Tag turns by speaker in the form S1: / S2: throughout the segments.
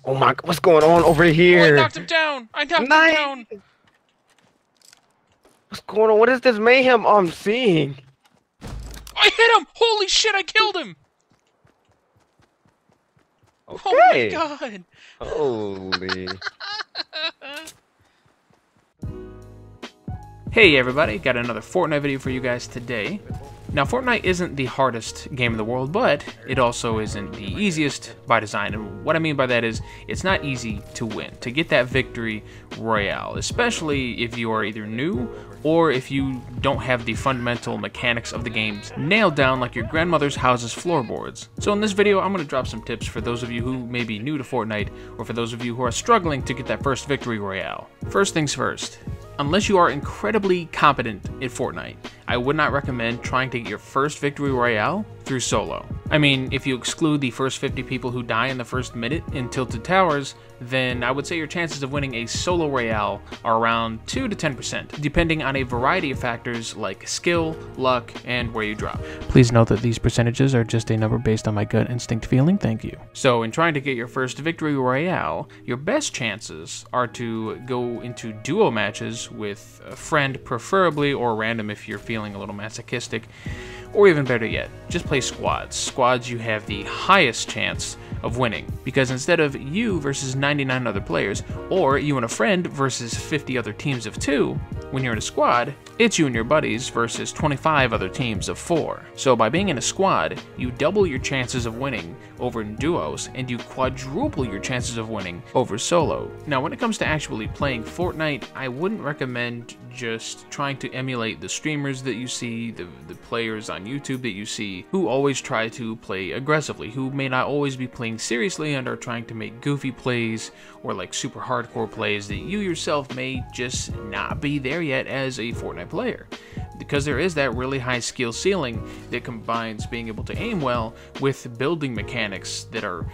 S1: Oh my, what's going on over
S2: Oh, I
S1: here?
S2: knocked him down! I knocked him
S1: Nice!
S2: down!
S1: What's going on? What is this mayhem I'm seeing?
S2: I hit him! Holy shit, I killed him! Oh my
S1: Okay.
S2: god!
S1: Holy.
S2: Hey everybody, got another Fortnite video for you guys today. Now, Fortnite isn't the hardest game in the world, but it also isn't the easiest by design. And what I mean by that is, it's not easy to win, to get that Victory Royale, especially if you are either new or if you don't have the fundamental mechanics of the games nailed down like your grandmother's house's floorboards. So in this video, I'm going to drop some tips for those of you who may be new to Fortnite, or for those of you who are struggling to get that first Victory Royale. First things first. Unless you are incredibly competent at Fortnite, I would not recommend trying to get your first Victory Royale through solo. I mean, if you exclude the first 50 people who die in the first minute in Tilted Towers, then I would say your chances of winning a solo Royale are around 2 to 10%, depending on a variety of factors like skill, luck, and where you drop. Please note that these percentages are just a number based on my gut instinct feeling, thank you. So in trying to get your first Victory Royale, your best chances are to go into duo matches with a friend preferably, or random if you're feeling a little masochistic, or even better yet, just play squads. Squads you have the highest chance of winning, because instead of you versus 99 other players, or you and a friend versus 50 other teams of 2, when you're in a squad, it's you and your buddies versus 25 other teams of 4. So by being in a squad, you double your chances of winning over in duos, and you quadruple your chances of winning over solo. Now when it comes to actually playing Fortnite, I wouldn't recommend just trying to emulate the streamers that you see, the players on YouTube that you see, who always try to play aggressively, who may not always be playing seriously and are trying to make goofy plays or like super hardcore plays that you yourself may just not be there yet as a Fortnite player. Because there is that really high skill ceiling that combines being able to aim well with building mechanics that are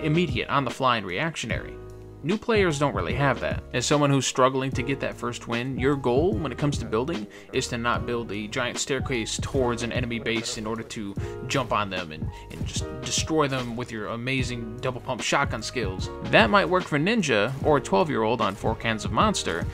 S2: immediate, on the fly, and reactionary. New players don't really have that. As someone who's struggling to get that first win, your goal when it comes to building is to not build a giant staircase towards an enemy base in order to jump on them and just destroy them with your amazing double pump shotgun skills. That might work for Ninja or a 12-year-old on 4 cans of Monster,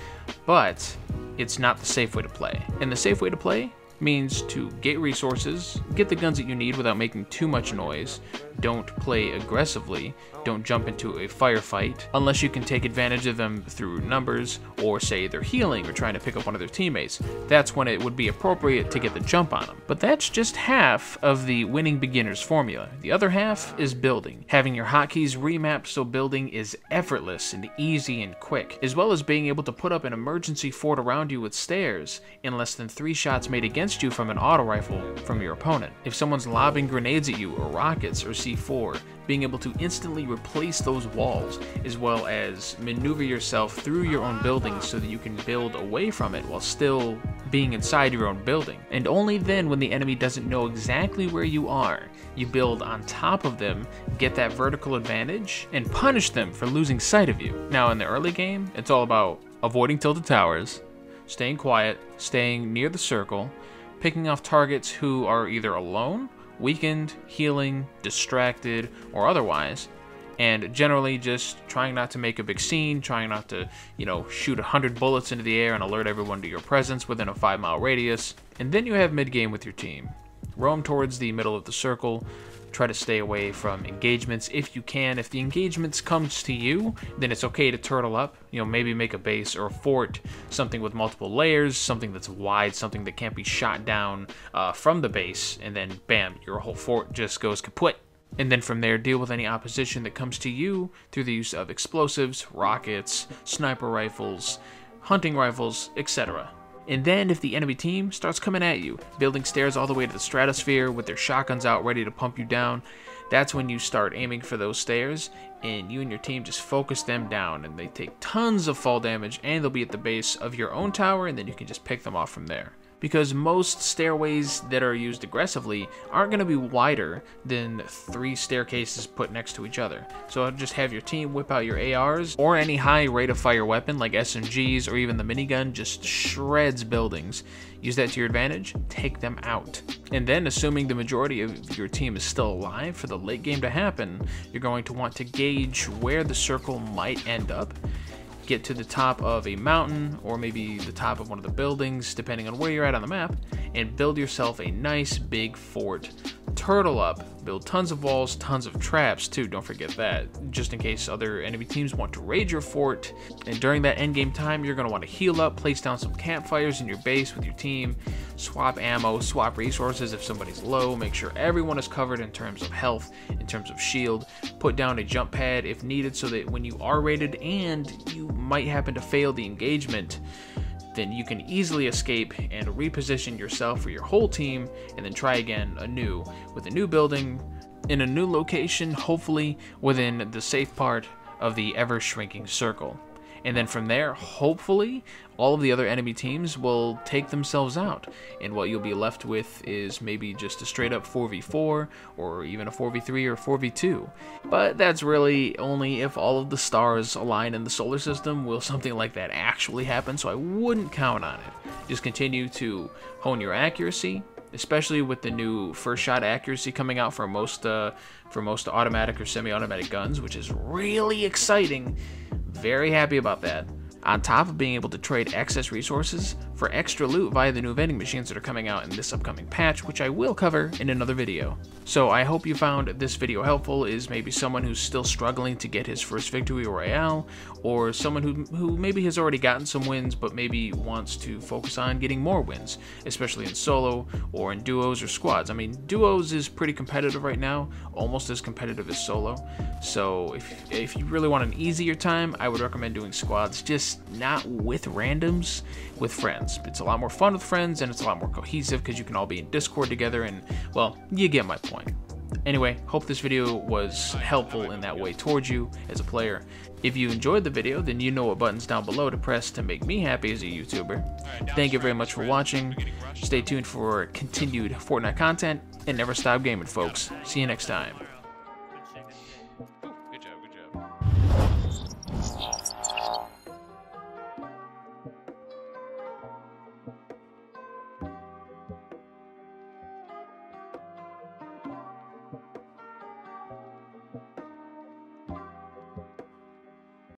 S2: but it's not the safe way to play. And the safe way to play means to get resources, get the guns that you need without making too much noise, don't play aggressively, don't jump into a firefight unless you can take advantage of them through numbers, or say they're healing or trying to pick up one of their teammates. That's when it would be appropriate to get the jump on them. But that's just half of the winning beginner's formula. The other half is building. Having your hotkeys remapped so building is effortless and easy and quick, as well as being able to put up an emergency fort around you with stairs in less than 3 shots made against you from an auto rifle from your opponent. If someone's lobbing grenades at you, or rockets, or C4, being able to instantly replace those walls, as well as maneuver yourself through your own building so that you can build away from it while still being inside your own building. And only then, when the enemy doesn't know exactly where you are, you build on top of them, get that vertical advantage, and punish them for losing sight of you. Now in the early game, it's all about avoiding tilted towers, staying quiet, staying near the circle, picking off targets who are either alone, weakened, healing, distracted, or otherwise, and generally just trying not to make a big scene, trying not to, shoot 100 bullets into the air and alert everyone to your presence within a 5-mile radius. And then you have mid-game with your team. Roam towards the middle of the circle, try to stay away from engagements if you can. If the engagements comes to you, then it's okay to turtle up, maybe make a base or a fort, something with multiple layers, something that's wide, something that can't be shot down from the base, and then bam, your whole fort just goes kaput. And then from there, deal with any opposition that comes to you through the use of explosives, rockets, sniper rifles, hunting rifles, etc. And then if the enemy team starts coming at you, building stairs all the way to the stratosphere with their shotguns out ready to pump you down, that's when you start aiming for those stairs, and you and your team just focus them down, and they take tons of fall damage, and they'll be at the base of your own tower, and then you can just pick them off from there. because most stairways that are used aggressively aren't going to be wider than 3 staircases put next to each other. So just have your team whip out your ARs or any high rate of fire weapon like SMGs or even the minigun, just shreds buildings. Use that to your advantage, take them out. And then, assuming the majority of your team is still alive for the late game to happen, you're going to want to gauge where the circle might end up. Get to the top of a mountain or maybe the top of one of the buildings, depending on where you're at on the map, and build yourself a nice big fort. Turtle up, build tons of walls, tons of traps too, don't forget that, just in case other enemy teams want to raid your fort. And during that endgame time, you're going to want to heal up, place down some campfires in your base with your team, swap ammo, swap resources if somebody's low, make sure everyone is covered in terms of health, in terms of shield, put down a jump pad if needed so that when you are raided and you might happen to fail the engagement, then you can easily escape and reposition yourself for your whole team and then try again anew with a new building in a new location, hopefully within the safe part of the ever-shrinking circle. And then from there, hopefully, all of the other enemy teams will take themselves out. And what you'll be left with is maybe just a straight up 4v4, or even a 4v3 or 4v2. But that's really only if all of the stars align in the solar system will something like that actually happen, so I wouldn't count on it. Just continue to hone your accuracy, especially with the new first shot accuracy coming out for most automatic or semi-automatic guns, which is really exciting. Very happy about that. On top of being able to trade excess resources for extra loot via the new vending machines that are coming out in this upcoming patch, which I will cover in another video. So I hope you found this video helpful, is maybe someone who's still struggling to get his first Victory Royale, or someone who maybe has already gotten some wins but maybe wants to focus on getting more wins, especially in solo or in duos or squads. I mean, duos is pretty competitive right now, almost as competitive as solo. So if you really want an easier time, I would recommend doing squads, just not with randoms, with friends. It's a lot more fun with friends and it's a lot more cohesive because you can all be in Discord together and, well, you get my point. Anyway, hope this video was helpful in that way towards you as a player. If you enjoyed the video, then you know what buttons down below to press to make me happy as a YouTuber. Thank you very much for watching. Stay tuned for continued Fortnite content and never stop gaming, folks. See you next time.